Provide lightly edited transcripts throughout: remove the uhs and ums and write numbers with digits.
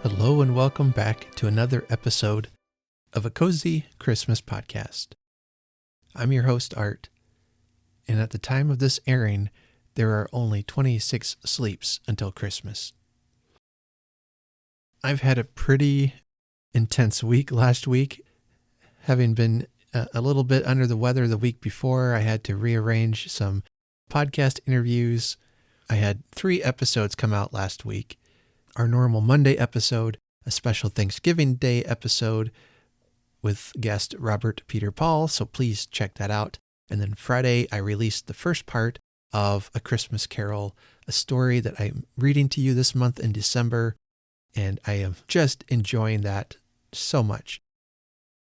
Hello and welcome back to another episode of a cozy Christmas podcast. I'm your host, Art, and at the time of this airing, there are only 26 sleeps until Christmas. I've had a pretty intense week last week. Having been a little bit under the weather the week before, I had to rearrange some podcast interviews. I had 3 episodes come out last week. Our normal Monday episode, a special Thanksgiving Day episode with guest Robert Peter Paul, so please check that out. And then Friday, I released the first part of A Christmas Carol, a story that I'm reading to you this month in December, and I am just enjoying that so much.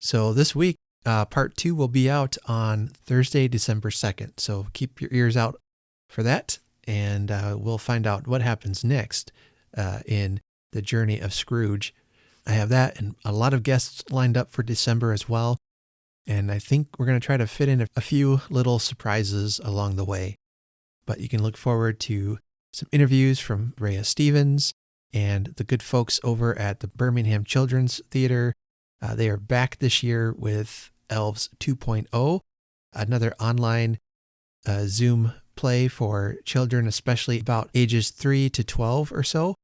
So this week, part 2 will be out on Thursday, December 2nd, so keep your ears out for that, and we'll find out what happens next in the journey of Scrooge. I have that and a lot of guests lined up for December as well. And I think we're going to try to fit in a few little surprises along the way. But you can look forward to some interviews from Rhea Stevens and the good folks over at the Birmingham Children's Theater. They are back this year with Elves 2.0, another online Zoom play for children, especially about ages 3 to 12 or so.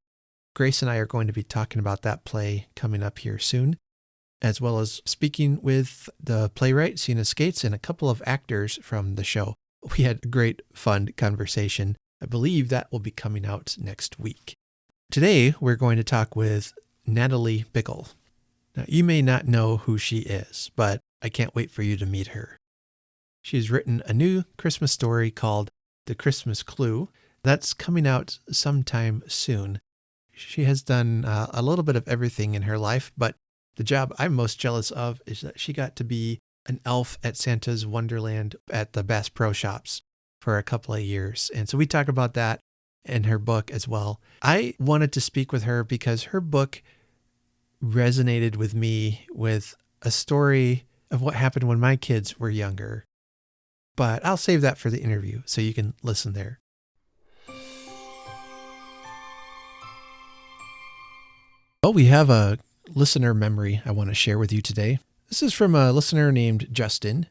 Grace and I are going to be talking about that play coming up here soon, as well as speaking with the playwright, Sina Skates, and a couple of actors from the show. We had a great, fun conversation. I believe that will be coming out next week. Today, we're going to talk with Natalie Bickel. Now, you may not know who she is, but I can't wait for you to meet her. She's written a new Christmas story called The Christmas Clue. That's coming out sometime soon. She has done a little bit of everything in her life, but the job I'm most jealous of is that she got to be an elf at Santa's Wonderland at the Bass Pro Shops for a couple of years. And so we talk about that in her book as well. I wanted to speak with her because her book resonated with me with a story of what happened when my kids were younger. But I'll save that for the interview so you can listen there. Well, we have a listener memory I want to share with you today. This is from a listener named Justin.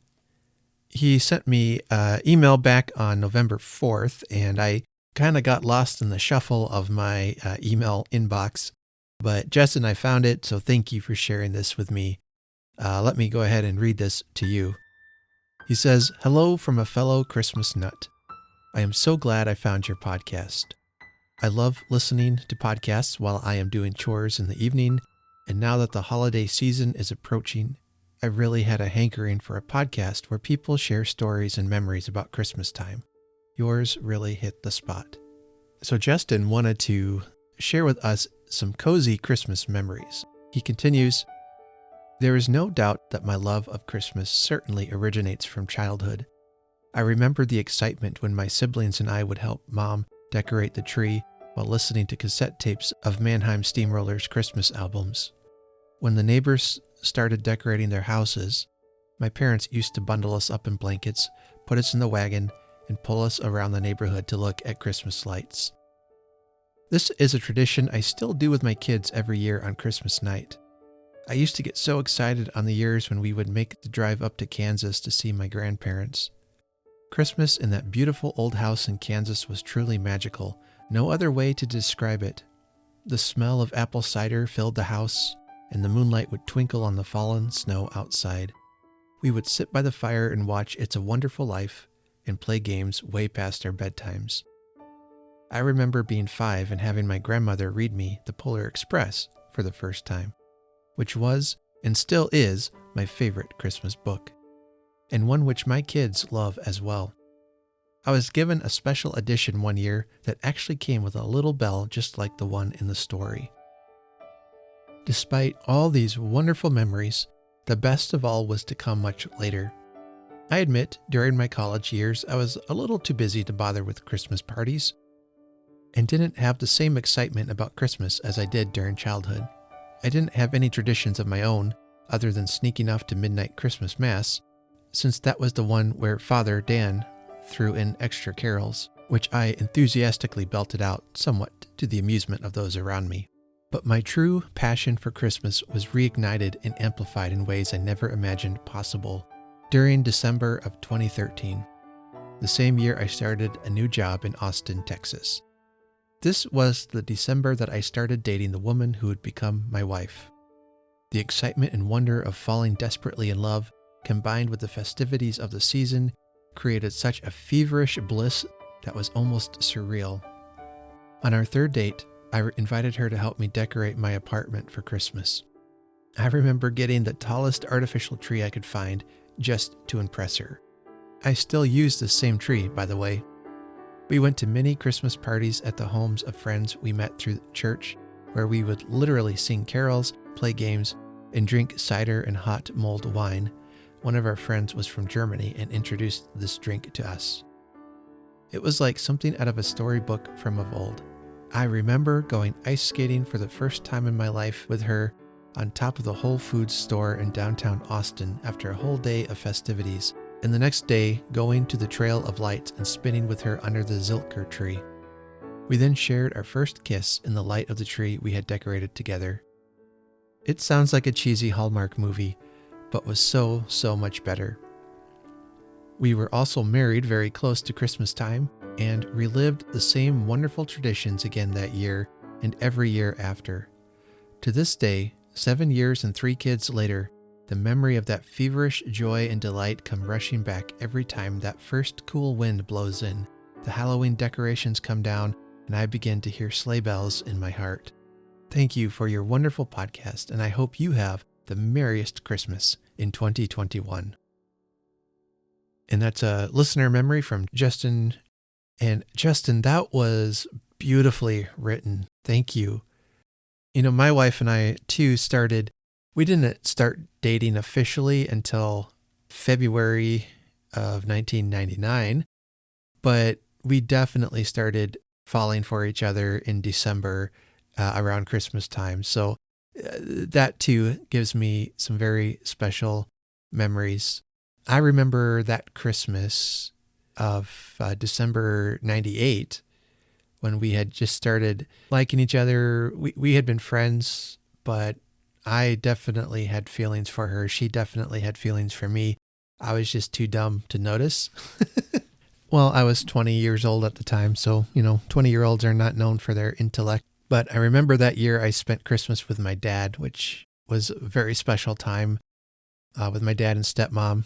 He sent me an email back on November 4th, and I kind of got lost in the shuffle of my email inbox. But Justin, I found it, so thank you for sharing this with me. Let me go ahead and read this to you. He says, "Hello from a fellow Christmas nut. I am so glad I found your podcast. I love listening to podcasts while I am doing chores in the evening, and now that the holiday season is approaching, I really had a hankering for a podcast where people share stories and memories about Christmas time. Yours really hit the spot." So Justin wanted to share with us some cozy Christmas memories. He continues, "There is no doubt that my love of Christmas certainly originates from childhood. I remember the excitement when my siblings and I would help Mom decorate the tree while listening to cassette tapes of Mannheim Steamroller's Christmas albums. When the neighbors started decorating their houses, my parents used to bundle us up in blankets, put us in the wagon, and pull us around the neighborhood to look at Christmas lights. This is a tradition I still do with my kids every year on Christmas night. I used to get so excited on the years when we would make the drive up to Kansas to see my grandparents. Christmas in that beautiful old house in Kansas was truly magical. No other way to describe it. The smell of apple cider filled the house, and the moonlight would twinkle on the fallen snow outside. We would sit by the fire and watch It's a Wonderful Life and play games way past our bedtimes. I remember being 5 and having my grandmother read me The Polar Express for the first time, which was, and still is, my favorite Christmas book, and one which my kids love as well. I was given a special edition one year that actually came with a little bell just like the one in the story. Despite all these wonderful memories, the best of all was to come much later. I admit, during my college years, I was a little too busy to bother with Christmas parties, and didn't have the same excitement about Christmas as I did during childhood. I didn't have any traditions of my own, other than sneaking off to midnight Christmas Mass, since that was the one where Father Dan threw in extra carols, which I enthusiastically belted out somewhat to the amusement of those around me. But my true passion for Christmas was reignited and amplified in ways I never imagined possible during December of 2013, the same year I started a new job in Austin, Texas. This was the December that I started dating the woman who would become my wife. The excitement and wonder of falling desperately in love, combined with the festivities of the season, created such a feverish bliss that was almost surreal. On our third date, I invited her to help me decorate my apartment for Christmas. I remember getting the tallest artificial tree I could find just to impress her. I still use the same tree, by the way. We went to many Christmas parties at the homes of friends we met through church, where we would literally sing carols, play games, and drink cider and hot mulled wine. One of our friends was from Germany and introduced this drink to us. It was like something out of a storybook from of old. I remember going ice skating for the first time in my life with her on top of the Whole Foods store in downtown Austin after a whole day of festivities, and the next day going to the Trail of Lights and spinning with her under the Zilker tree. We then shared our first kiss in the light of the tree we had decorated together. It sounds like a cheesy Hallmark movie, but was so much better. We were also married very close to Christmas time and relived the same wonderful traditions again that year and every year after. To this day, 7 years and 3 kids later, the memory of that feverish joy and delight come rushing back every time that first cool wind blows in, the Halloween decorations come down, and I begin to hear sleigh bells in my heart. Thank you for your wonderful podcast, and I hope you have the merriest Christmas in 2021. And that's a listener memory from Justin. And Justin, that was beautifully written. Thank you. You know, my wife and I too we didn't start dating officially until February of 1999, but we definitely started falling for each other in December around Christmas time. So that too gives me some very special memories. I remember that Christmas of December 98 when we had just started liking each other. We had been friends, but I definitely had feelings for her. She definitely had feelings for me. I was just too dumb to notice. Well, I was 20 years old at the time, so, 20-year-olds are not known for their intellect. But I remember that year I spent Christmas with my dad, which was a very special time with my dad and stepmom,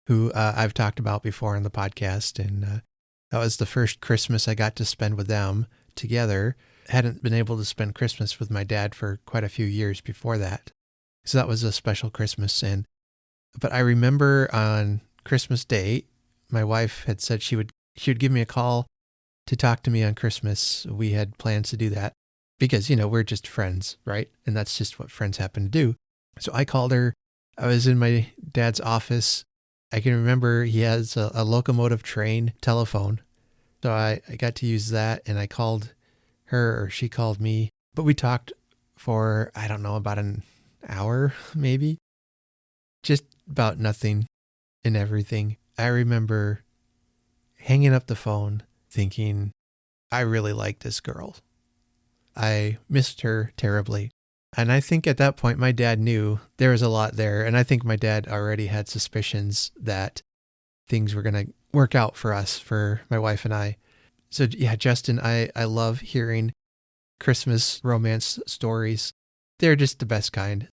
who I've talked about before on the podcast. And that was the first Christmas I got to spend with them together. Hadn't been able to spend Christmas with my dad for quite a few years before that. So that was a special Christmas. But I remember on Christmas Day, my wife had said she would give me a call to talk to me on Christmas. We had plans to do that because, we're just friends, right? And that's just what friends happen to do. So I called her. I was in my dad's office. I can remember he has a locomotive train telephone. So I got to use that, and I called her, or she called me. But we talked for, I don't know, about an hour, maybe. Just about nothing and everything. I remember hanging up the phone thinking, I really like this girl. I missed her terribly. And I think at that point, my dad knew there was a lot there. And I think my dad already had suspicions that things were going to work out for us, for my wife and I. So yeah, Justin, I love hearing Christmas romance stories. They're just the best kind.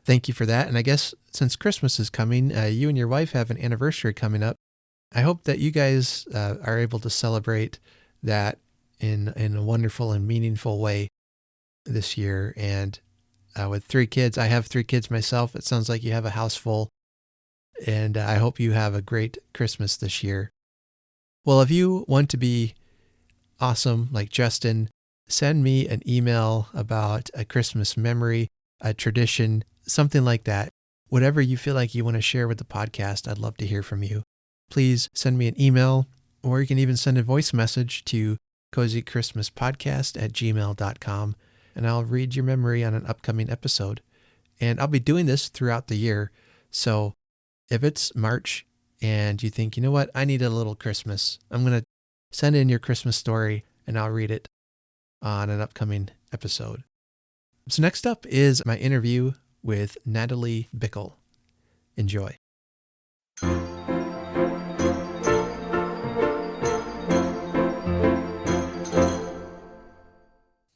Thank you for that. And I guess since Christmas is coming, you and your wife have an anniversary coming up. I hope that you guys are able to celebrate that in a wonderful and meaningful way this year. And with 3 kids, I have 3 kids myself. It sounds like you have a house full. And I hope you have a great Christmas this year. Well, if you want to be awesome like Justin, send me an email about a Christmas memory, a tradition, something like that. Whatever you feel like you want to share with the podcast, I'd love to hear from you. Please send me an email, or you can even send a voice message to cozychristmaspodcast@gmail.com, and I'll read your memory on an upcoming episode. And I'll be doing this throughout the year. So if it's March and you think, you know what, I need a little Christmas, I'm going to send in your Christmas story and I'll read it on an upcoming episode. So next up is my interview with Natalie Bickel. Enjoy.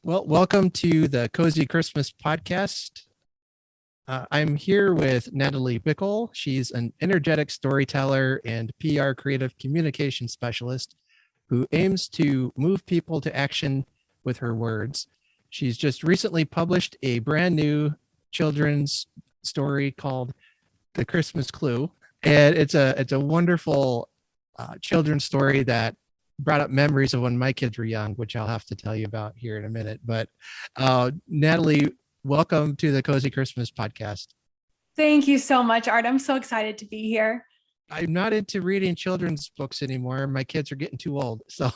Well, welcome to the Cozy Christmas Podcast. I'm here with Natalie Bickel. She's an energetic storyteller and PR creative communication specialist who aims to move people to action with her words. She's just recently published a brand new children's story called The Christmas Clue. And it's a wonderful children's story that brought up memories of when my kids were young, which I'll have to tell you about here in a minute. But Natalie, welcome to the Cozy Christmas Podcast. Thank you so much, Art. I'm so excited to be here. I'm not into reading children's books anymore. My kids are getting too old. So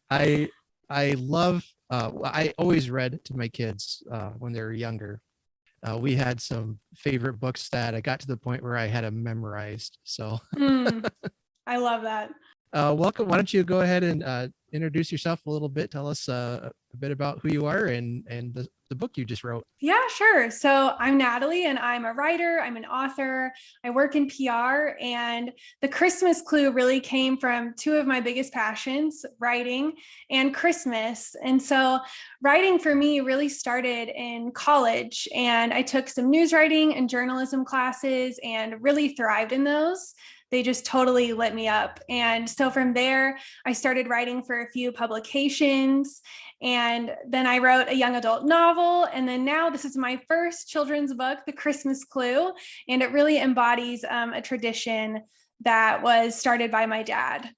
I love, I always read to my kids when they were younger. We had some favorite books that I got to the point where I had them memorized. So I love that. Welcome. Why don't you go ahead and introduce yourself a little bit? Tell us a bit about who you are and the book you just wrote. Yeah, sure. So I'm Natalie and I'm a writer. I'm an author. I work in PR, and The Christmas Clue really came from two of my biggest passions, writing and Christmas. And so writing for me really started in college, and I took some news writing and journalism classes and really thrived in those. They just totally lit me up. And so from there, I started writing for a few publications. And then I wrote a young adult novel. And then now this is my first children's book, The Christmas Clue. And it really embodies a tradition that was started by my dad.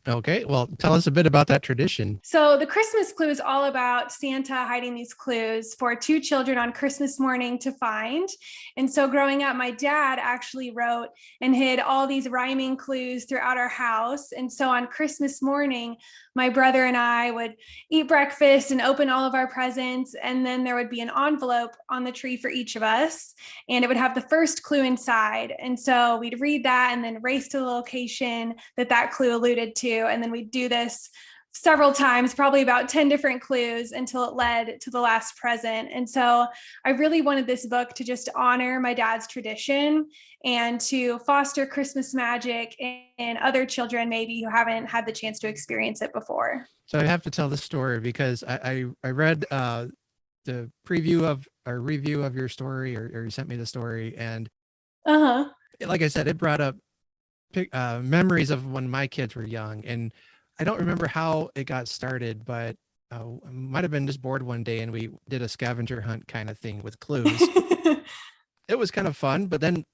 Okay, well, tell us a bit about that tradition. So the Christmas Clue is all about Santa hiding these clues for two children on Christmas morning to find. And so growing up, my dad actually wrote and hid all these rhyming clues throughout our house. And so on Christmas morning, my brother and I would eat breakfast and open all of our presents. And then there would be an envelope on the tree for each of us, and it would have the first clue inside. And so we'd read that and then race to the location that clue alluded to. And then we'd do this several times, probably about 10 different clues until it led to the last present. And so I really wanted this book to just honor my dad's tradition and to foster Christmas magic in other children maybe who haven't had the chance to experience it before. So I have to tell this story because I read the review of your story, or you sent me the story, and like I said, it brought up memories of when my kids were young. And I don't remember how it got started, but I might have been just bored one day and we did a scavenger hunt kind of thing with clues. It was kind of fun, but then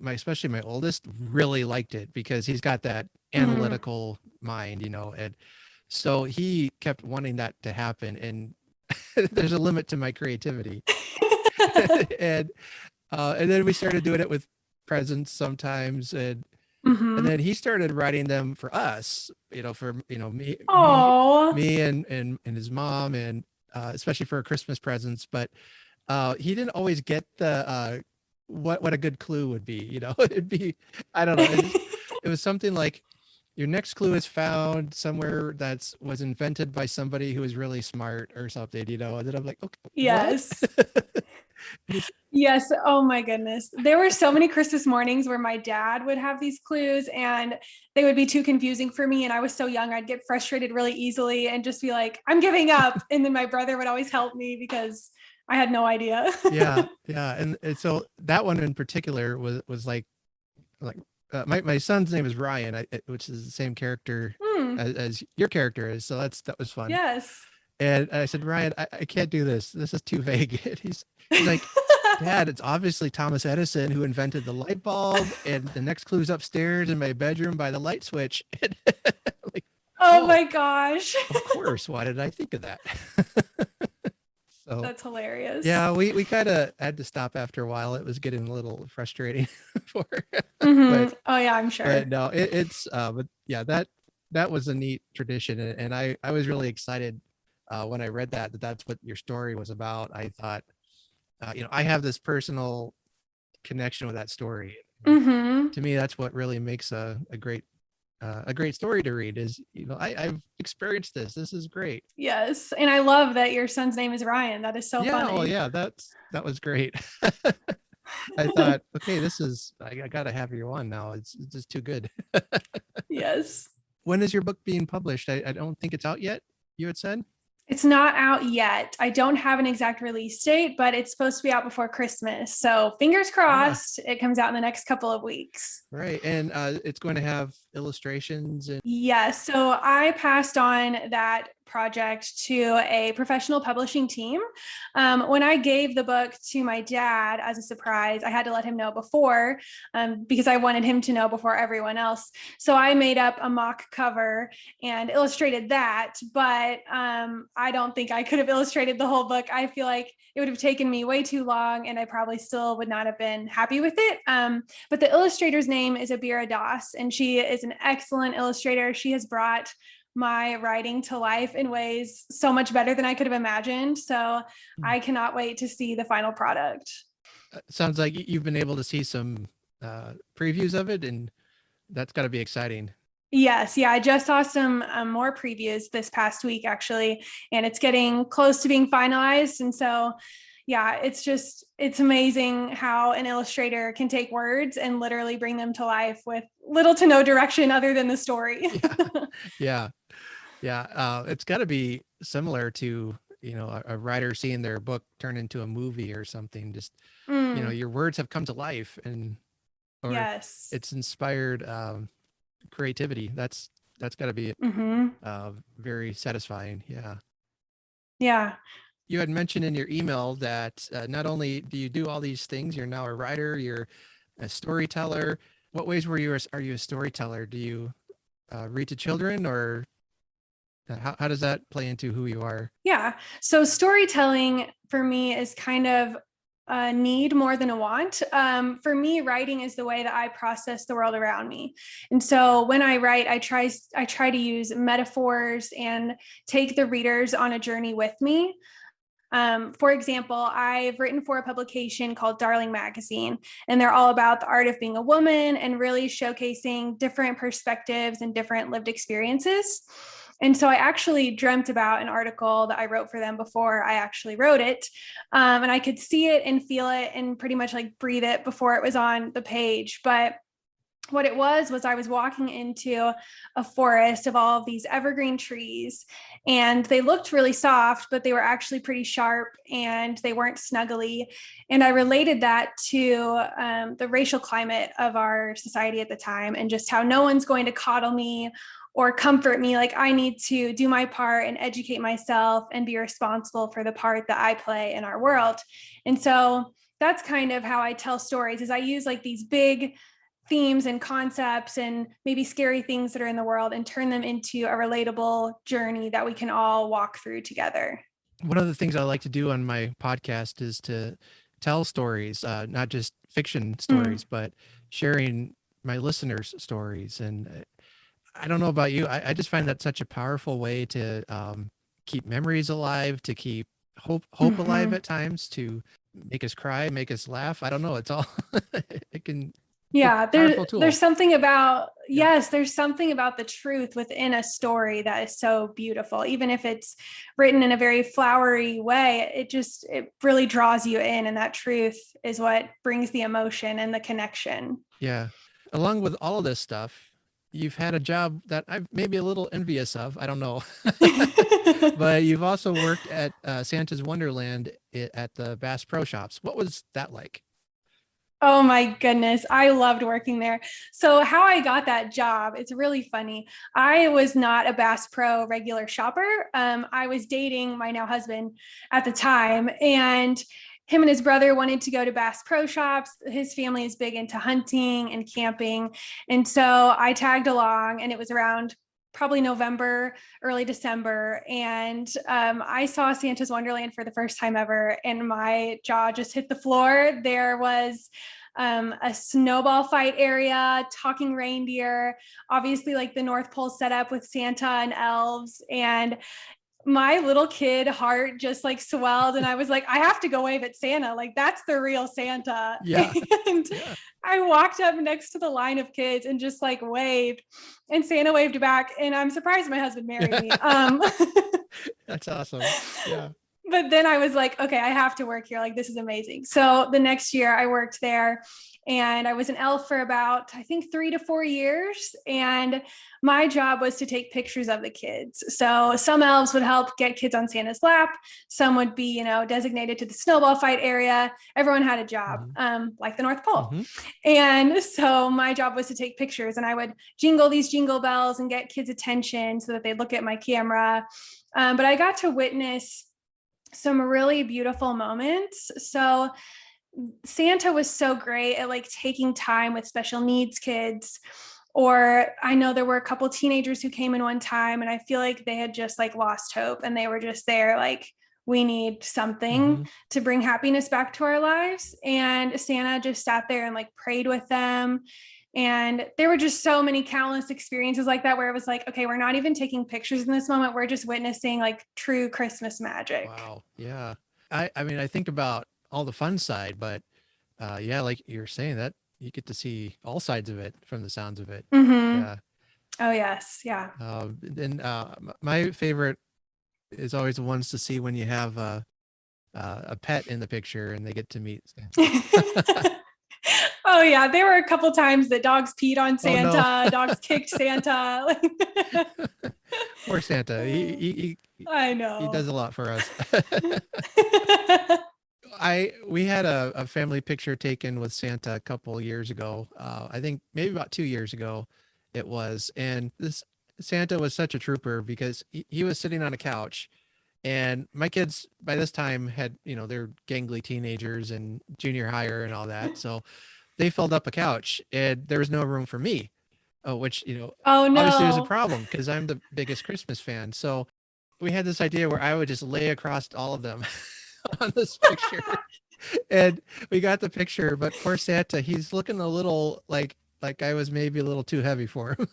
especially my oldest really liked it because he's got that analytical mind, and so he kept wanting that to happen. And there's a limit to my creativity. and then we started doing it with presents sometimes, and then he started writing them for us, for me and his mom, and especially for Christmas presents. But he didn't always get the what a good clue would be. It'd be, I don't know. It was something like, your next clue is found somewhere was invented by somebody who is really smart or something. And then I'm like, okay, yes. Yes. Oh my goodness. There were so many Christmas mornings where my dad would have these clues and they would be too confusing for me. And I was so young, I'd get frustrated really easily and just be like, I'm giving up. And then my brother would always help me because I had no idea. Yeah. And so that one in particular was like my son's name is Ryan, which is the same character as your character is. So that was fun. Yes. And I said, Ryan, I can't do this. This is too vague. And he's like, Dad, it's obviously Thomas Edison who invented the light bulb, and the next clue's upstairs in my bedroom by the light switch. Like, oh my gosh. Of course. Why did I think of that? So that's hilarious. Yeah, we kind of had to stop after a while. It was getting a little frustrating for but, oh yeah, I'm sure. But no, but yeah, that was a neat tradition. And I was really excited when I read that's what your story was about. I thought, I have this personal connection with that story. To me, that's what really makes a great a great story to read. Is I've experienced this. This is great. Yes. And I love that your son's name is Ryan. That is so Yeah. funny. Well, yeah. That was great. I thought, okay, I got to have you on now. It's just too good. Yes. When is your book being published? I don't think it's out yet. You had said. It's not out yet. I don't have an exact release date, but it's supposed to be out before Christmas. So fingers crossed, it comes out in the next couple of weeks. Right. And it's going to have illustrations and Yes. So I passed on that project to a professional publishing team. When I gave the book to my dad as a surprise, I had to let him know before because I wanted him to know before everyone else. So I made up a mock cover and illustrated that, but I don't think I could have illustrated the whole book. I feel like it would have taken me way too long and I probably still would not have been happy with it. But the illustrator's name is Abira Das, and she is an excellent illustrator. She has brought my writing to life in ways so much better than I could have imagined. So I cannot wait to see the final product. Sounds like you've been able to see some previews of it, and that's got to be exciting. Yes. Yeah. I just saw some more previews this past week, actually, and it's getting close to being finalized. And so, yeah, it's amazing how an illustrator can take words and literally bring them to life with little to no direction other than the story. Yeah. It's got to be similar to, a writer seeing their book turn into a movie or something. Just, your words have come to life or yes, it's inspired creativity. That's got to be very satisfying. Yeah. Yeah. You had mentioned in your email that not only do you do all these things, you're now a writer, you're a storyteller. What ways are you a storyteller? Do you read to children, or how does that play into who you are? Yeah. So storytelling for me is kind of a need more than a want. For me, writing is the way that I process the world around me. And so when I write, I try to use metaphors and take the readers on a journey with me. For example, I've written for a publication called Darling Magazine, and they're all about the art of being a woman and really showcasing different perspectives and different lived experiences. And so I actually dreamt about an article that I wrote for them before I actually wrote it. And I could see it and feel it and pretty much like breathe it before it was on the page. But what it was I was walking into a forest of all of these evergreen trees, and they looked really soft, but they were actually pretty sharp and they weren't snuggly. And I related that to the racial climate of our society at the time, and just how no one's going to coddle me or comfort me. Like, I need to do my part and educate myself and be responsible for the part that I play in our world. And so that's kind of how I tell stories, is I use like these big themes and concepts and maybe scary things that are in the world and turn them into a relatable journey that we can all walk through together. One of the things I like to do on my podcast is to tell stories, not just fiction stories, but sharing my listeners' stories. And I don't know about you, I just find that such a powerful way to keep memories alive, to keep hope alive at times, to make us cry, make us laugh. I don't know. It's all, it can. Yeah, there's something about, yes, there's something about the truth within a story that is so beautiful. Even if it's written in a very flowery way, it really draws you in, and that truth is what brings the emotion and the connection. Yeah. Along with all of this stuff, you've had a job that I'm maybe a little envious of. I don't know. But you've also worked at Santa's Wonderland at the Bass Pro Shops. What was that like? Oh my goodness. I loved working there. So how I got that job, it's really funny. I was not a Bass Pro regular shopper. I was dating my now husband at the time, and him and his brother wanted to go to Bass Pro Shops. His family is big into hunting and camping. And so I tagged along, and it was around probably November, early December. And I saw Santa's Wonderland for the first time ever, and my jaw just hit the floor. There was a snowball fight area, talking reindeer, obviously like the North Pole set up with Santa and elves. And my little kid heart just like swelled, and I was like, I have to go wave at Santa. Like, that's the real Santa. Yeah. And Yeah. I walked up next to the line of kids and just like waved, and Santa waved back. And I'm surprised my husband married me. That's awesome. Yeah. But then I was like, okay, I have to work here. Like, this is amazing. So the next year I worked there, and I was an elf for about, I think, 3 to 4 years. And my job was to take pictures of the kids. So some elves would help get kids on Santa's lap. Some would be, designated to the snowball fight area. Everyone had a job, like the North Pole. And so my job was to take pictures, and I would jingle these jingle bells and get kids' attention so that they'd look at my camera. But I got to witness some really beautiful moments. So Santa was so great at like taking time with special needs kids. Or I know there were a couple teenagers who came in one time, and I feel like they had just like lost hope, and they were just there like, we need something to bring happiness back to our lives. And Santa just sat there and like prayed with them. And there were just so many countless experiences like that, where it was like, okay, we're not even taking pictures in this moment. We're just witnessing like true Christmas magic. Wow. Yeah. I mean, I think about all the fun side, but yeah, like you're saying, that you get to see all sides of it from the sounds of it. Yeah. Oh yes. Yeah. And my favorite is always the ones to see when you have a pet in the picture and they get to meet Santa. Oh yeah, there were a couple times that dogs peed on Santa, Oh, no. dogs kicked Santa. Poor Santa. I know. He does a lot for us. We had a family picture taken with Santa a couple years ago. I think maybe about 2 years ago it was. And this Santa was such a trooper because he was sitting on a couch, and my kids by this time had, they're gangly teenagers and junior higher and all that. So they filled up a couch, and there was no room for me, which, oh no, obviously was a problem because I'm the biggest Christmas fan. So we had this idea where I would just lay across all of them on this picture. And we got the picture, but poor Santa, he's looking a little like I was maybe a little too heavy for him.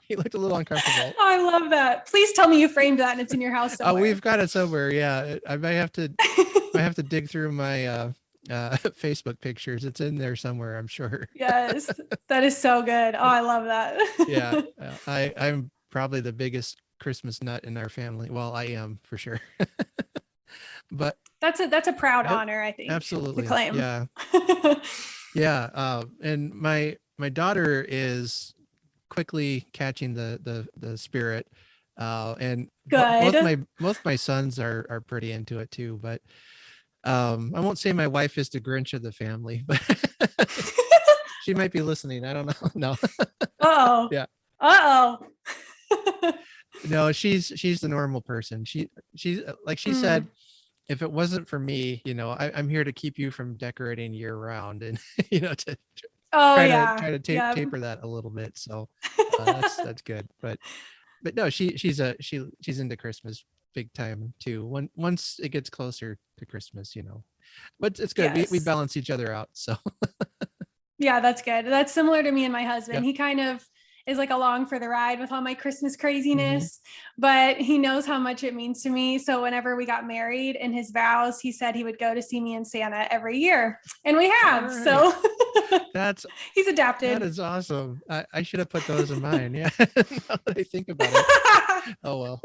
He looked a little uncomfortable. I love that. Please tell me you framed that and it's in your house somewhere. Oh, we've got it somewhere. Yeah, I might have to dig through my Facebook pictures. It's in there somewhere, I'm sure. Yes, that is so good. Oh, I love that. Yeah, I'm probably the biggest Christmas nut in our family. Well, I am for sure. But that's a proud honor, I think. Absolutely. To claim. Yeah. Yeah. And my daughter is quickly catching the spirit. And good. both my sons are pretty into it too, but I won't say my wife is the Grinch of the family, but she might be listening. I don't know. No. Uh-oh. Yeah. Uh-oh. No, she's the normal person. She's like she said, if it wasn't for me, I'm here to keep you from decorating year round, and to try to taper that a little bit. So that's good. But no, she's into Christmas big time too. Once it gets closer to Christmas, but it's good. Yes. We balance each other out. So yeah, that's good. That's similar to me and my husband. Yep. He kind of is like along for the ride with all my Christmas craziness, but he knows how much it means to me. So whenever we got married, in his vows, he said he would go to see me and Santa every year, and we have. Right. So he's adapted. That is awesome. I should have put those in mine. Yeah, now that I think about it. Oh well.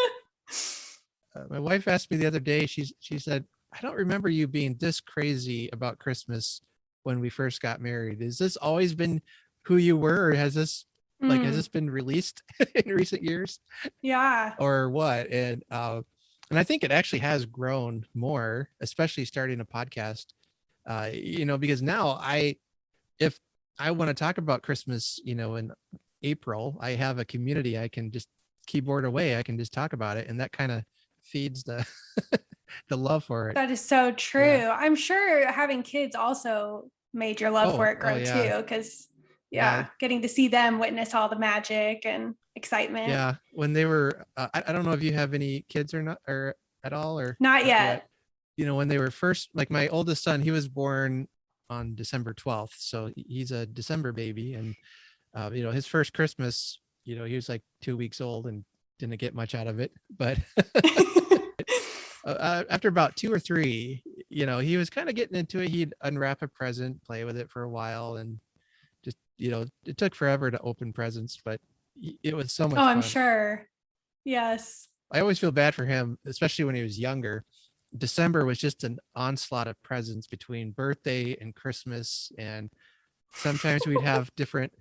My wife asked me the other day. She said, "I don't remember you being this crazy about Christmas when we first got married. Has this always been who you were, or has this been released in recent years?" Yeah. Or what? And I think it actually has grown more, especially starting a podcast. Because now if I want to talk about Christmas, in April, I have a community. I can just keyboard away. I can just talk about it, and that kind of feeds the the love for it. That is so true. Yeah. I'm sure having kids also made your love for it grow too, because getting to see them witness all the magic and excitement. Yeah, when they were I don't know if you have any kids or not, or at all, or not yet. When they were first, like my oldest son, he was born on December 12th, so he's a December baby, and his first Christmas, he was like 2 weeks old, and didn't get much out of it, but after about 2 or 3, he was kind of getting into it. He'd unwrap a present, play with it for a while, and just, it took forever to open presents, but it was so Oh, much I'm fun. sure. Yes. I always feel bad for him, especially when he was younger. December was just an onslaught of presents between birthday and Christmas, and sometimes we'd have different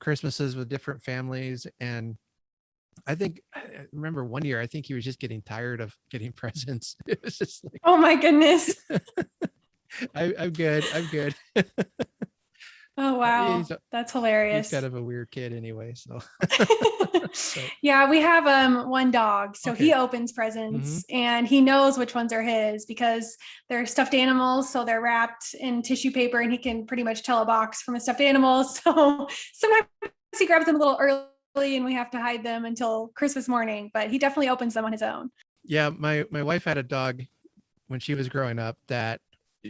Christmases with different families. And I remember one year, I think he was just getting tired of getting presents. It was just like, oh my goodness. I'm good. I'm good. Oh, wow. That's hilarious. He's kind of a weird kid anyway. So yeah, we have one dog. So he opens presents and he knows which ones are his because they're stuffed animals. So they're wrapped in tissue paper and he can pretty much tell a box from a stuffed animal. So sometimes he grabs them a little early and we have to hide them until Christmas morning, but he definitely opens them on his own. Yeah, my wife had a dog when she was growing up that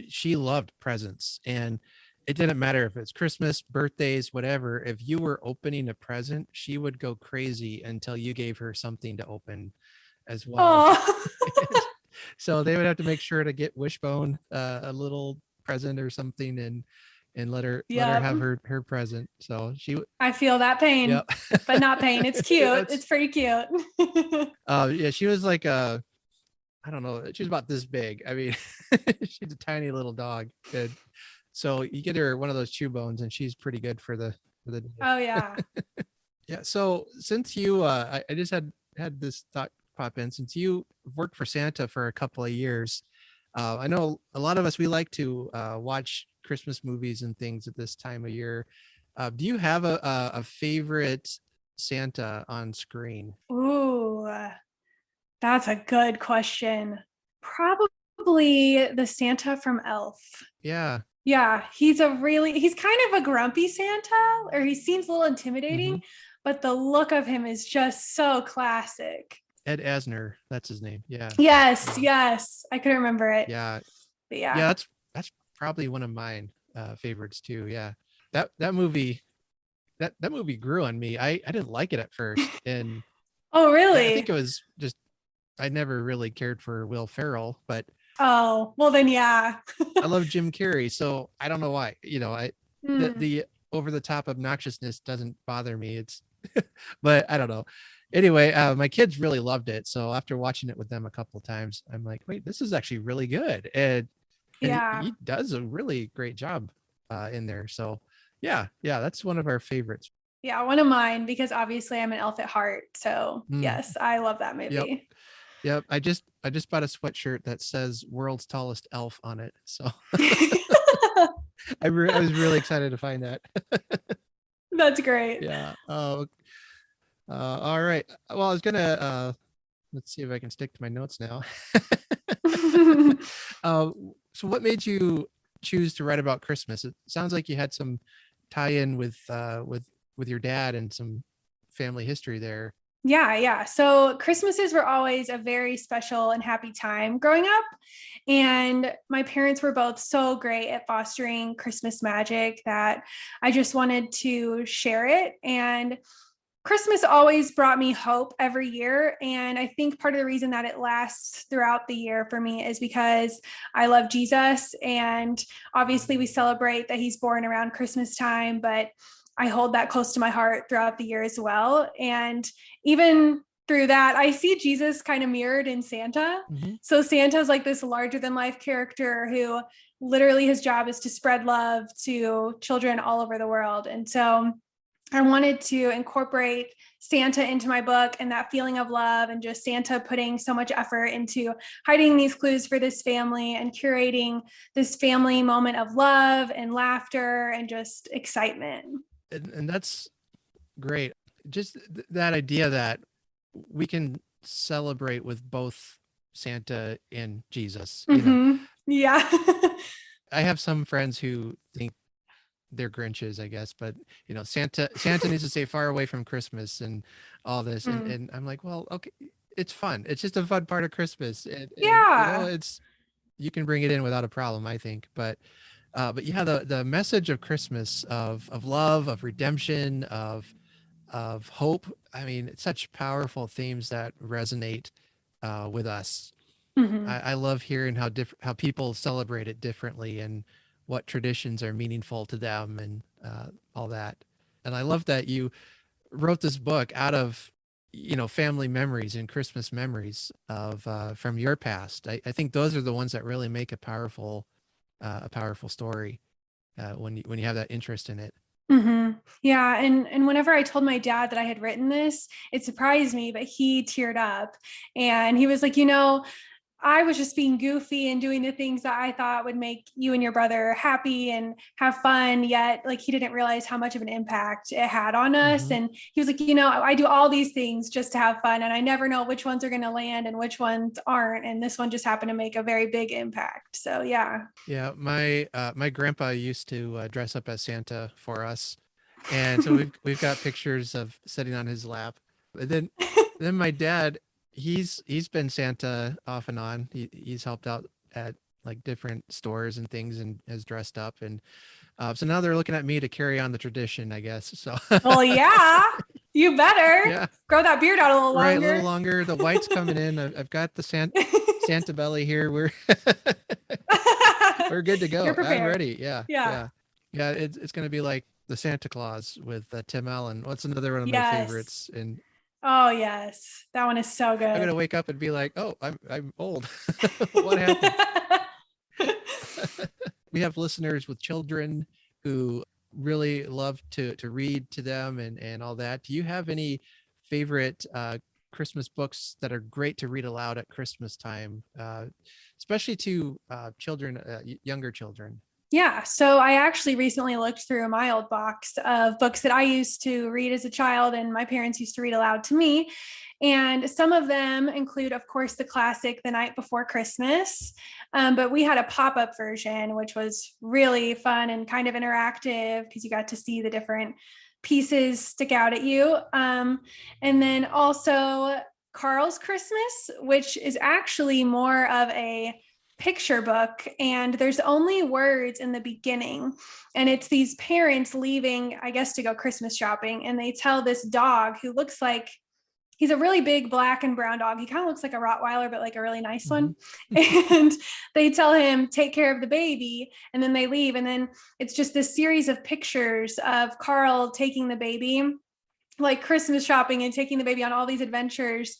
she loved presents, and it didn't matter if it's Christmas, birthdays, whatever. If you were opening a present, she would go crazy until you gave her something to open as well. So they would have to make sure to get Wishbone a little present or something, and let her have her present. So I feel that pain, but not pain. It's cute. It's pretty cute. Yeah, she was like I don't know. She was about this big. I mean, she's a tiny little dog. And so you get her one of those chew bones, and she's pretty good for the day. Oh yeah. Yeah. So since you, I just had this thought pop in. Since you worked for Santa for a couple of years, I know a lot of us, we like to watch Christmas movies and things at this time of year. Do you have a favorite Santa on screen? Ooh, that's a good question. Probably the Santa from Elf. Yeah. Yeah, he's kind of a grumpy Santa, or he seems a little intimidating, but the look of him is just so classic. Ed Asner, that's his name. Yeah. Yes. I couldn't remember it. Yeah. But yeah. Yeah, that's probably one of mine favorites too. Yeah. That movie grew on me. I didn't like it at first. And oh, really? I think it was just I never really cared for Will Ferrell, but oh, well then yeah. I love Jim Carrey, so I don't know why. The over the top obnoxiousness doesn't bother me. It's but I don't know. Anyway, my kids really loved it. So after watching it with them a couple of times, I'm like, wait, this is actually really good. And he does a really great job in there. So yeah, that's one of our favorites. Yeah, one of mine, because obviously I'm an elf at heart. So yes, I love that movie. Yep. I just bought a sweatshirt that says "World's Tallest Elf" on it. So I was really excited to find that. That's great. Yeah. All right. Well, I was gonna let's see if I can stick to my notes now. So what made you choose to write about Christmas? It sounds like you had some tie-in with your dad and some family history there. Yeah. So Christmases were always a very special and happy time growing up. And my parents were both so great at fostering Christmas magic that I just wanted to share it. And Christmas always brought me hope every year. And I think part of the reason that it lasts throughout the year for me is because I love Jesus. And obviously we celebrate that he's born around Christmas time, but I hold that close to my heart throughout the year as well. And even through that, I see Jesus kind of mirrored in Santa. So Santa is like this larger than life character who literally his job is to spread love to children all over the world. And so I wanted to incorporate Santa into my book and that feeling of love, and just Santa putting so much effort into hiding these clues for this family and curating this family moment of love and laughter and just excitement. And that's great. Just that idea that we can celebrate with both Santa and Jesus. Yeah. I have some friends who think they're Grinches, I guess, but Santa needs to stay far away from Christmas and all this. And I'm like, well, okay, it's fun. It's just a fun part of Christmas. And you can bring it in without a problem, I think. But yeah, the message of Christmas of love, of redemption, of of hope. I mean, it's such powerful themes that resonate with us. Hmm. I love hearing how people celebrate it differently and what traditions are meaningful to them and all that. And I love that you wrote this book out of family memories and Christmas memories of from your past. I think those are the ones that really make a powerful story when you have that interest in it. Hmm. Yeah. And whenever I told my dad that I had written this, it surprised me, but he teared up and he was like, I was just being goofy and doing the things that I thought would make you and your brother happy and have fun. Yet, like, he didn't realize how much of an impact it had on us. Hmm. And he was like, I do all these things just to have fun. And I never know which ones are going to land and which ones aren't. And this one just happened to make a very big impact. So, yeah. Yeah, my grandpa used to dress up as Santa for us, and so we've got pictures of sitting on his lap. But then my dad, he's been Santa off and on. He's helped out at like different stores and things and has dressed up, and so now they're looking at me to carry on the tradition, I guess. So Well, yeah, you better yeah, grow that beard out a little right, a little longer. longer. The white's coming in. I've got the Santa belly here. We're good to You're go. I'm prepared. ready. Yeah, Yeah. yeah, yeah. It's gonna be like the Santa Claus with Tim Allen. What's another one of my Yes. favorites? And Oh, yes. That one is so I'm good. gonna wake up and be like, oh, I'm old. What happened? We have listeners with children who really love to read to them and all that. Do you have any favorite Christmas books that are great to read aloud at Christmas time, especially to children, younger children? Yeah. So I actually recently looked through my old box of books that I used to read as a child and my parents used to read aloud to me. And some of them include, of course, the classic The Night Before Christmas. But we had a pop up version, which was really fun and kind of interactive because you got to see the different pieces stick out at you. And then also Carl's Christmas, which is actually more of a picture book, and there's only words in the beginning, and it's these parents leaving, I guess, to go Christmas shopping, and they tell this dog who looks like he's a really big black and brown dog. He kind of looks like a Rottweiler, but like a really nice Hmm. one. And they tell him, take care of the baby. And then they leave. And then it's just this series of pictures of Carl taking the baby, like Christmas shopping and taking the baby on all these adventures.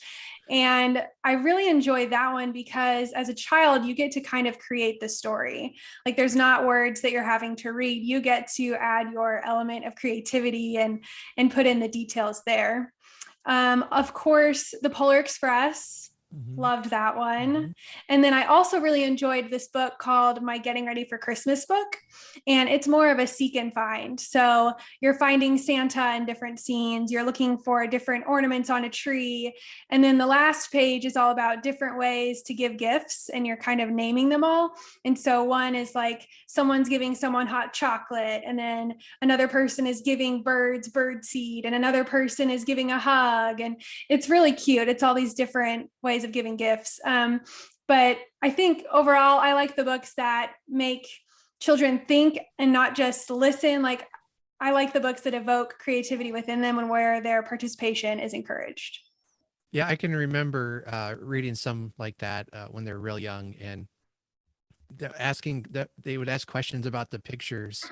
And I really enjoy that one because as a child, you get to kind of create the story. Like there's not words that you're having to read. You get to add your element of creativity and put in the details there. Of course, the Polar Express. Hmm. Loved that one. Hmm. And then I also really enjoyed this book called My Getting Ready for Christmas book. And it's more of a seek and find. So you're finding Santa in different scenes, you're looking for different ornaments on a tree. And then the last page is all about different ways to give gifts, and you're kind of naming them all. And so one is like someone's giving someone hot chocolate, and then another person is giving birds bird seed, and another person is giving a hug. And it's really cute. It's all these different ways of giving gifts. But I think overall, I like the books that make children think and not just listen. Like I like the books that evoke creativity within them and where their participation is encouraged. Yeah, I can remember reading some like that when they're real young, and asking that they would ask questions about the pictures.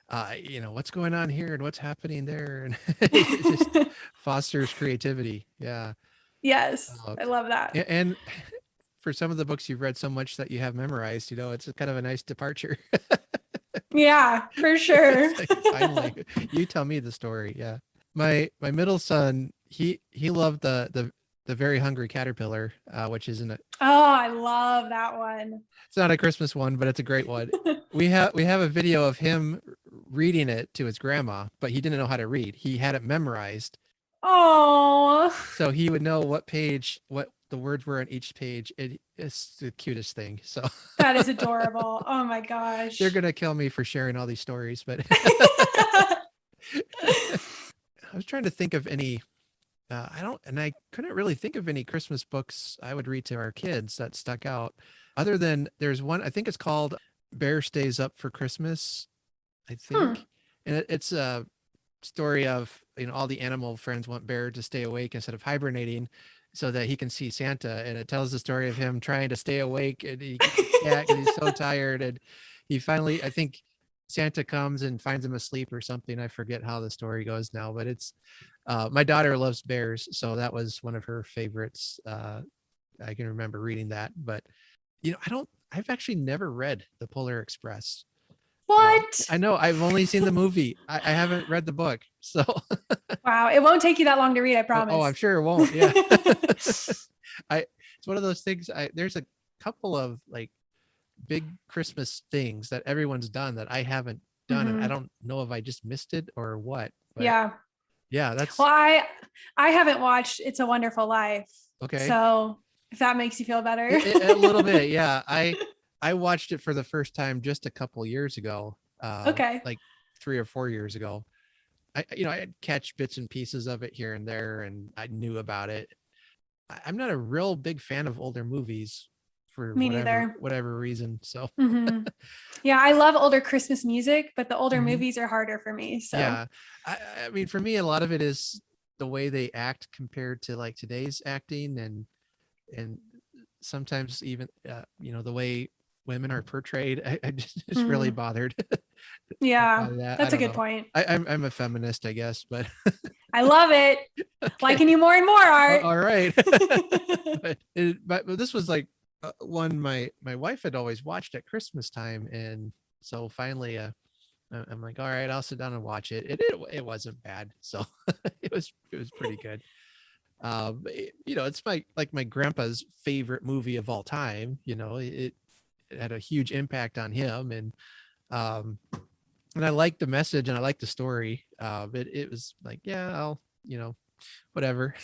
What's going on here and what's happening there, and it just fosters creativity. Yeah. Yes, Uh, I love that. and for some of the books you've read so much that you have memorized, it's kind of a nice departure. Yeah, for sure. It's like, finally, you tell me the story. Yeah. My middle son, he loved the Very Hungry Caterpillar, which isn't a Oh, I love that one. it's not a Christmas one, but it's a great one. We have a video of him reading it to his grandma, but he didn't know how to read. He had it memorized, Oh, so he would know what the words were on each page. It's the cutest thing. So that is adorable. Oh my they're gosh. gonna kill me for sharing all these stories, but I was trying to think of any. I couldn't really think of any Christmas books I would read to our kids that stuck out, other than there's one. I think it's called "Bear Stays Up for Christmas." I Hmm. think, and it's story of, all the animal friends want Bear to stay awake instead of hibernating so that he can see Santa. And it tells the story of him trying to stay awake and he can't because he's so tired. And he finally, I think Santa comes and finds him asleep or something. I forget how the story goes now, but it's, my daughter loves bears. So that was one of her favorites. I can remember reading that, but I've actually never read The Polar Express. What? I know. I've only seen the movie. I haven't read the book. So Wow. It won't take you that long to read, I promise. oh, I'm sure it won't. Yeah. It's one of those things. There's a couple of like big Christmas things that everyone's done that I haven't done. And I don't know if I just missed it or what. But yeah, that's well, I haven't watched It's a Wonderful Life. okay. So if that makes you feel better. A little bit. Yeah. I watched it for the first time just a couple years ago. Okay. Like 3 or 4 years ago. I'd catch bits and pieces of it here and there, and I knew about it. I'm not a real big fan of older movies for Me neither. whatever reason. So yeah, I love older Christmas music, but the older movies are harder for me. So yeah, I mean, for me, a lot of it is the way they act compared to like today's acting, and sometimes even the way women are portrayed. I just really bothered. Yeah, that. That's a good point. I'm a feminist, I guess, but I love it. Okay. Liking you more and more, Art. All right. but this was like one my wife had always watched at Christmas time, and so finally I'm like, all right, I'll sit down and watch it. It wasn't bad, so it was pretty good. It's my grandpa's favorite movie of all time. It had a huge impact on him, and I liked the message and I liked the story. It was like, yeah, I'll, whatever.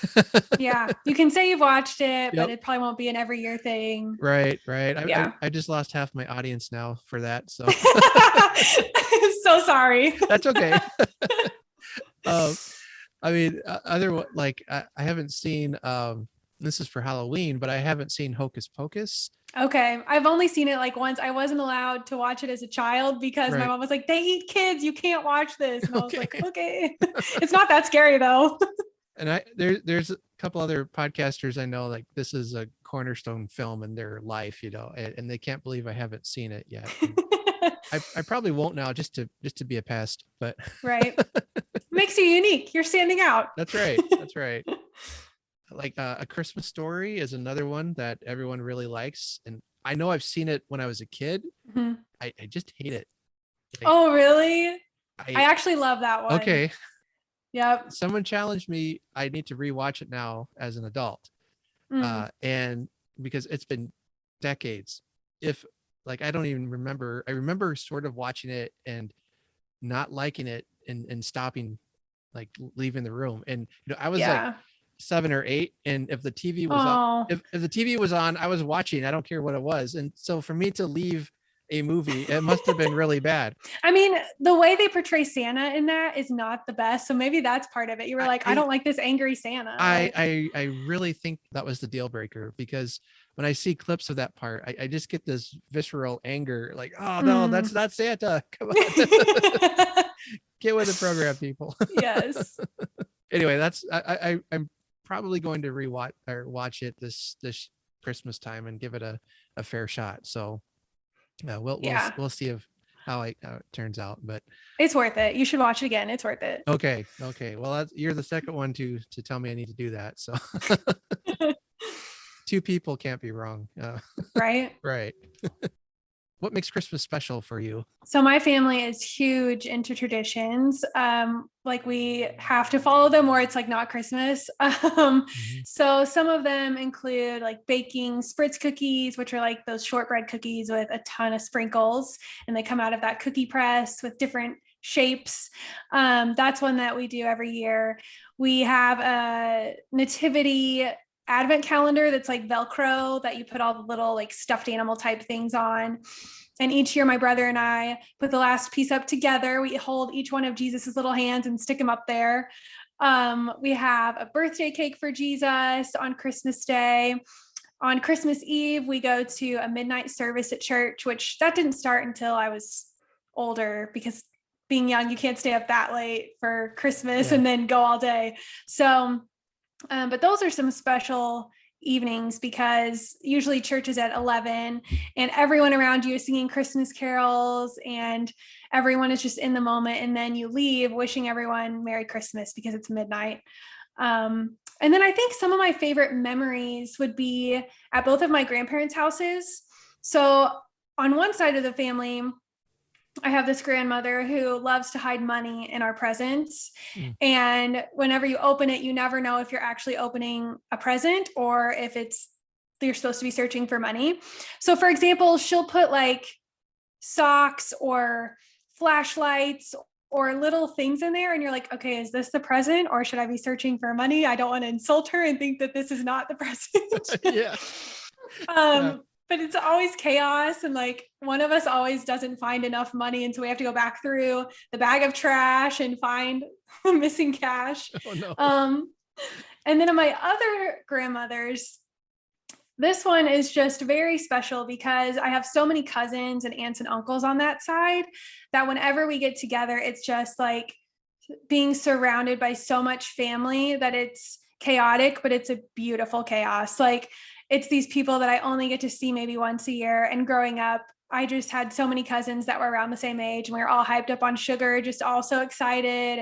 Yeah, you can say you've watched it, but it probably won't be an every year thing. Right. I just lost half my audience now for that. So I'm so sorry. That's okay. I mean, I haven't seen. This is for Halloween, but I haven't seen Hocus Pocus. Okay. I've only seen it like once. I wasn't allowed to watch it as a child because my mom was like, they eat kids. You can't watch this. And I was like, okay. It's not that scary though. And there's a couple other podcasters I know, like this is a cornerstone film in their life, and they can't believe I haven't seen it yet. I probably won't now just to be a pest, but right. Makes you unique. You're standing out. That's right. Like A Christmas Story is another one that everyone really likes. And I know I've seen it when I was a kid. I just hate it. Oh, really? I actually love that one. Okay. Yep. Someone challenged me. I need to rewatch it now as an adult. And because it's been decades. I don't even remember. I remember sort of watching it and not liking it and stopping, like leaving the room. And I was like 7 or 8, and if the TV was on, if the TV was on, I was watching. I don't care what it was. And so for me to leave a movie, it must have been really bad. I mean, the way they portray Santa in that is not the best. So maybe that's part of it. You were like, I don't like this angry Santa. I really think that was the deal breaker, because when I see clips of that part, I just get this visceral anger, like, oh no, that's not Santa. Come on. Get with the program, people. Yes. Anyway, I'm probably going to watch it this Christmas time and give it a fair shot. So we'll see how it turns out, but it's worth it. You should watch it again. It's worth it. Okay. Well, you're the second one to tell me I need to do that. So 2 people can't be wrong. Right. Right. What makes Christmas special for you? So my family is huge into traditions. Like we have to follow them or it's like not Christmas. So some of them include like baking spritz cookies, which are like those shortbread cookies with a ton of sprinkles, and they come out of that cookie press with different shapes. That's one that we do every year. We have a nativity advent calendar that's like Velcro that you put all the little like stuffed animal type things on. And each year my brother and I put the last piece up together. We hold each one of Jesus's little hands and stick them up there. We have a birthday cake for Jesus on Christmas Day. On Christmas Eve, we go to a midnight service at church, which that didn't start until I was older because being young, you can't stay up that late for Christmas and then go all day. So, but those are some special evenings because usually church is at 11 and everyone around you is singing Christmas carols and everyone is just in the moment. And then you leave wishing everyone Merry Christmas because it's midnight. And then I think some of my favorite memories would be at both of my grandparents' houses. So on one side of the family, I have this grandmother who loves to hide money in our presents. And whenever you open it, you never know if you're actually opening a present or if you're supposed to be searching for money. So for example, she'll put like socks or flashlights or little things in there. And you're like, okay, is this the present or should I be searching for money? I don't want to insult her and think that this is not the present. Yeah. But it's always chaos. And like one of us always doesn't find enough money. And so we have to go back through the bag of trash and find missing cash. Oh, no. And then in my other grandmother's, this one is just very special because I have so many cousins and aunts and uncles on that side that whenever we get together, it's just like being surrounded by so much family that it's chaotic, but it's a beautiful chaos. Like it's these people that I only get to see maybe once a year. And growing up, I just had so many cousins that were around the same age and we were all hyped up on sugar, just all so excited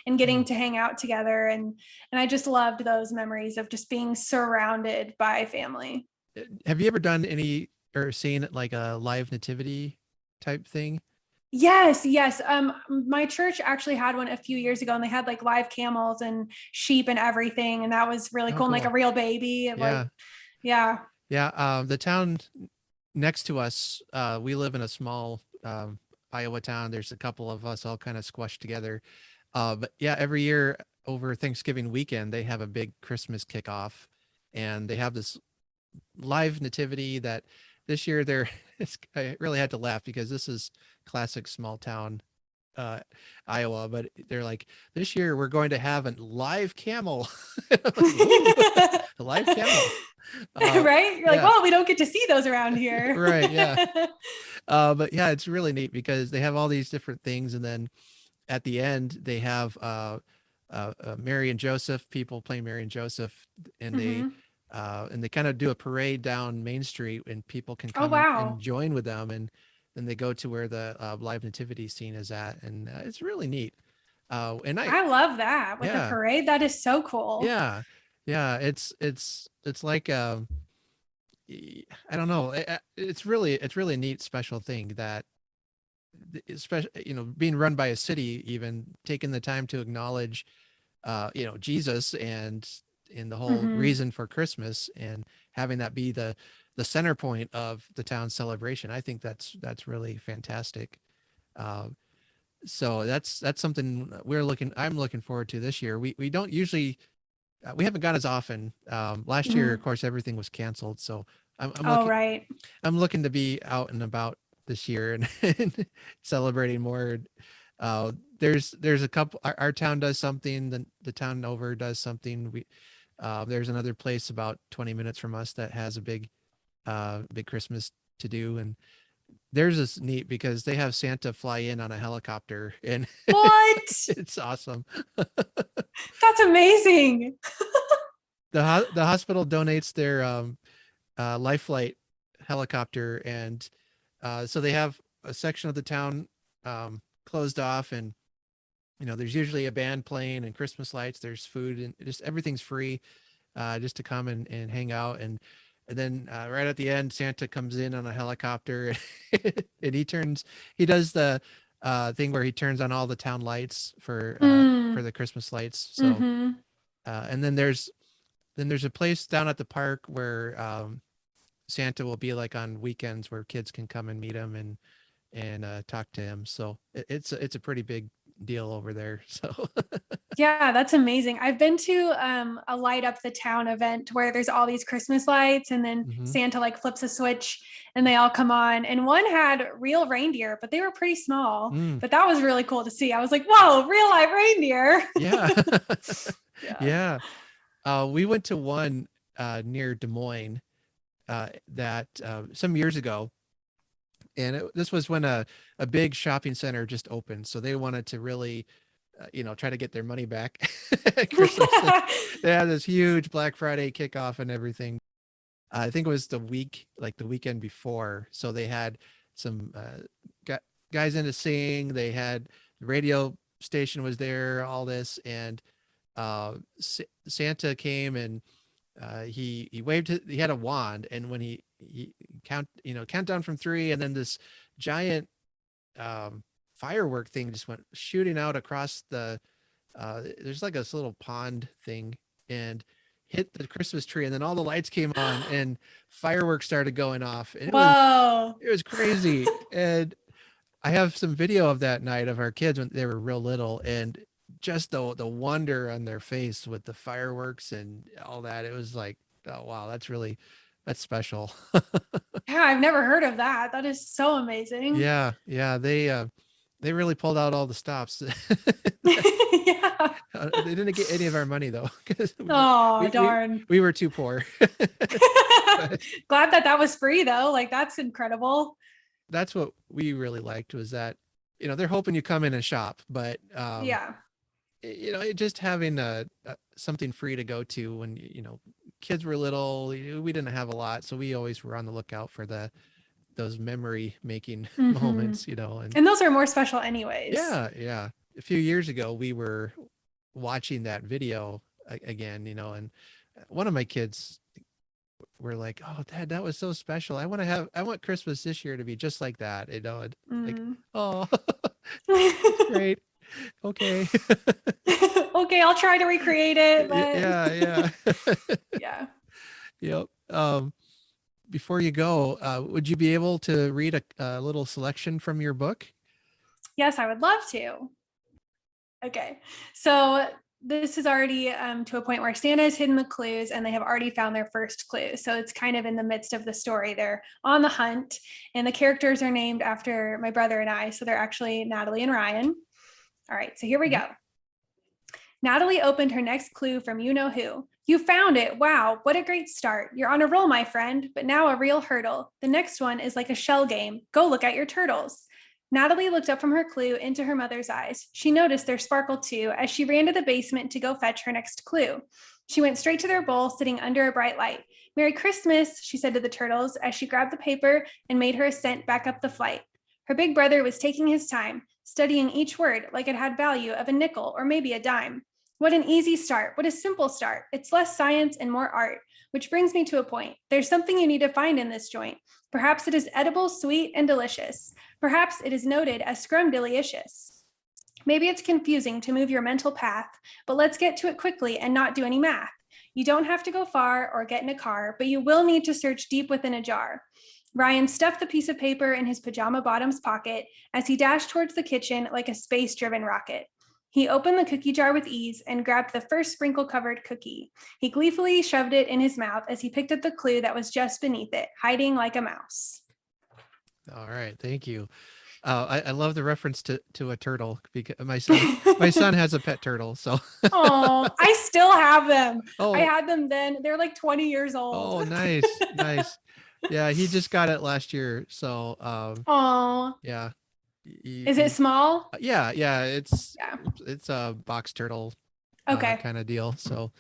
and getting to hang out together. And I just loved those memories of just being surrounded by family. Have you ever done any or seen like a live nativity type thing? Yes. My church actually had one a few years ago and they had like live camels and sheep and everything. And that was really cool. And like a real baby. Yeah. The town next to us, we live in a small Iowa town. There's a couple of us all kind of squashed together. But yeah, every year over Thanksgiving weekend, they have a big Christmas kickoff and they have this live nativity that this year I really had to laugh because this is classic small town Iowa, but they're like, this year we're going to have a live camel. Like, a live camel. Right? You're like, well, we don't get to see those around here. Right. Yeah. But yeah, it's really neat because they have all these different things. And then at the end they have Mary and Joseph, people playing Mary and Joseph, and they kind of do a parade down Main Street and people can come and join with them. And then they go to where the live nativity scene is at. And it's really neat. And I love that with the parade. That is so cool. Yeah. Yeah. It's like, I don't know. It's really a neat, special thing that, especially, being run by a city, even taking the time to acknowledge, Jesus and the whole reason for Christmas and having that be the center point of the town's celebration. I think that's really fantastic. So that's something I'm looking forward to this year. We don't usually, we haven't gone as often. Last year, of course, everything was canceled. So I'm looking to be out and about this year and celebrating more. There's a couple, our town does something, the town over does something. There's another place about 20 minutes from us that has a big Christmas to do. And theirs is neat because they have Santa fly in on a helicopter and what? It's awesome. That's amazing. The hospital donates their life flight helicopter. And so they have a section of the town closed off, and there's usually a band playing and Christmas lights, there's food, and just everything's free just to come and hang out. And then right at the end, Santa comes in on a helicopter and he does the thing where he turns on all the town lights for the Christmas lights. So and then there's a place down at the park where Santa will be like on weekends where kids can come and meet him and talk to him. So it's a pretty big deal over there. So yeah, that's amazing. I've been to a light up the town event where there's all these Christmas lights and then Santa like flips a switch and they all come on, and one had real reindeer, but they were pretty small. But that was really cool to see. I was like, whoa, real live reindeer. Yeah. We went to one near Des Moines that some years ago, And this was when a big shopping center just opened. So they wanted to really, try to get their money back at Christmas. So they had this huge Black Friday kickoff and everything. I think it was the weekend before. So they had some guys in to sing. They had the radio station was there, all this. And Santa came and he waved he had a wand, and when he count down from 3, and then this giant firework thing just went shooting out across the there's like this little pond thing, and hit the Christmas tree, and then all the lights came on and fireworks started going off, and Whoa. it was crazy. And I have some video of that night of our kids when they were real little, and just the wonder on their face with the fireworks and all that. It was like, oh wow, that's special. Yeah, I've never heard of that. That is so amazing. Yeah, they really pulled out all the stops. Yeah. They didn't get any of our money though. Darn. We were too poor. Glad that was free though. Like, that's incredible. That's what we really liked, was that, they're hoping you come in and shop, but Yeah. Just having something free to go to when, kids were little, we didn't have a lot. So we always were on the lookout for those memory making moments, and those are more special anyways. Yeah. A few years ago, we were watching that video again, and one of my kids were like, "Oh, Dad, that was so special. I want Christmas this year to be just like that." Like, oh, great. Okay. Okay, I'll try to recreate it. But... Yeah. Yeah. Yep. Before you go, would you be able to read a little selection from your book? Yes, I would love to. Okay. So this is already to a point where Santa has hidden the clues and they have already found their first clue. So it's kind of in the midst of the story. They're on the hunt, and the characters are named after my brother and I. So they're actually Natalie and Ryan. All right, so here we go. Natalie opened her next clue from you know who. You found it. Wow, what a great start. You're on a roll, my friend, but now a real hurdle. The next one is like a shell game. Go look at your turtles. Natalie looked up from her clue into her mother's eyes. She noticed their sparkle too as she ran to the basement to go fetch her next clue. She went straight to their bowl, sitting under a bright light. Merry Christmas, she said to the turtles as she grabbed the paper and made her ascent back up the flight. Her big brother was taking his time, studying each word like it had value of a nickel or maybe a dime. What an easy start. What a simple start. It's less science and more art, which brings me to a point. There's something you need to find in this joint. Perhaps it is edible, sweet, and delicious. Perhaps it is noted as scrumdiddlyicious. Maybe it's confusing to move your mental path, but let's get to it quickly and not do any math. You don't have to go far or get in a car, but you will need to search deep within a jar. Ryan stuffed the piece of paper in his pajama bottoms pocket as he dashed towards the kitchen like a space-driven rocket. He opened the cookie jar with ease and grabbed the first sprinkle-covered cookie. He gleefully shoved it in his mouth as he picked up the clue that was just beneath it, hiding like a mouse. All right, thank you. I love the reference to a turtle, because my son has a pet turtle. So. Oh, I still have them. Oh. I had them then. They're like 20 years old. Oh, nice. Yeah, he just got it last year. So. Oh. Yeah. Is it small? Yeah. It's a box turtle. Okay. Kind of deal. So.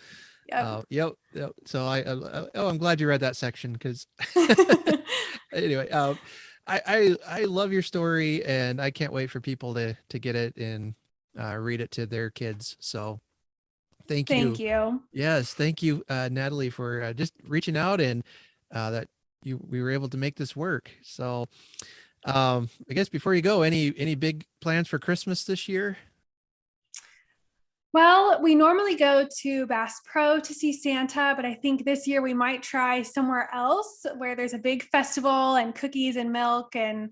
Yep. Yep. So I'm glad you read that section, because. Anyway, I love your story, and I can't wait for people to get it and read it to their kids. So thank you. Thank you. Yes. Thank you, Natalie, for just reaching out, and that we were able to make this work. So I guess before you go, any big plans for Christmas this year? Well, we normally go to Bass Pro to see Santa, but I think this year we might try somewhere else where there's a big festival and cookies and milk and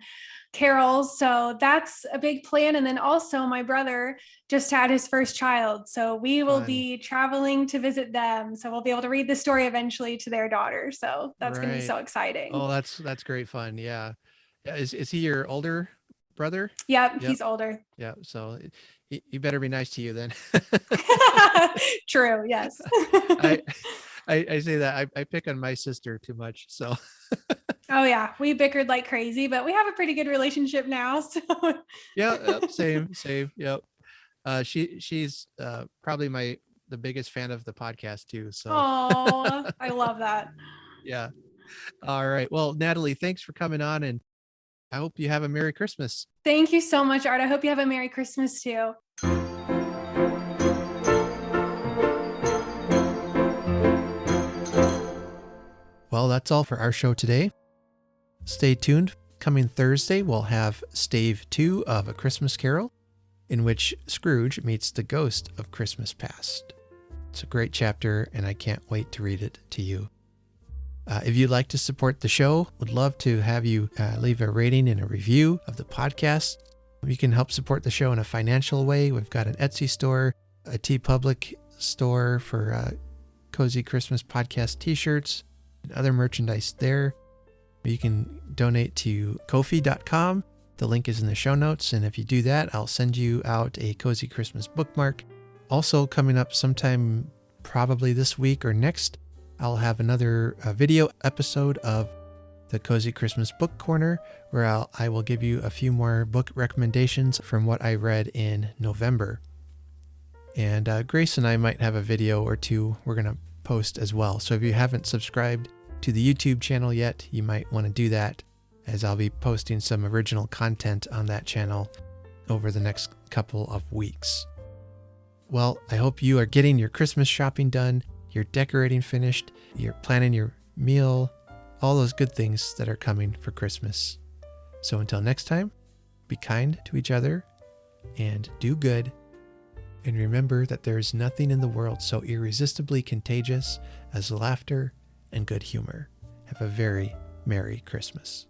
carols. So that's a big plan. And then also my brother just had his first child. So we will be traveling to visit them. So we'll be able to read the story eventually to their daughter. So that's going to be so exciting. Oh, that's great fun. Yeah. Is he your older brother? Yep. He's older. Yeah. So he better be nice to you then. True. Yes. I say that I pick on my sister too much. So Oh yeah, we bickered like crazy, but we have a pretty good relationship now. So yeah, yep, same. Yep. She's probably the biggest fan of the podcast too. So oh, I love that. yeah. All right. Well, Natalie, thanks for coming on, and I hope you have a Merry Christmas. Thank you so much, Art. I hope you have a Merry Christmas too. Well, that's all for our show today. Stay tuned. Coming Thursday, we'll have Stave 2 of A Christmas Carol, in which Scrooge meets the ghost of Christmas past. It's a great chapter, and I can't wait to read it to you. If you'd like to support the show, would love to have you leave a rating and a review of the podcast. You can help support the show in a financial way. We've got an Etsy store, a TeePublic store for Cozy Christmas Podcast t-shirts and other merchandise there. You can donate to Ko-fi.com. The link is in the show notes. And if you do that, I'll send you out a Cozy Christmas bookmark. Also coming up sometime probably this week or next, I'll have another video episode of the Cozy Christmas Book Corner, where I will give you a few more book recommendations from what I read in November. And Grace and I might have a video or two we're going to post as well. So if you haven't subscribed to the YouTube channel yet, you might want to do that, as I'll be posting some original content on that channel over the next couple of weeks. Well, I hope you are getting your Christmas shopping done, you're decorating finished, you're planning your meal, all those good things that are coming for Christmas. So until next time, be kind to each other and do good. And remember that there is nothing in the world so irresistibly contagious as laughter and good humor. Have a very Merry Christmas.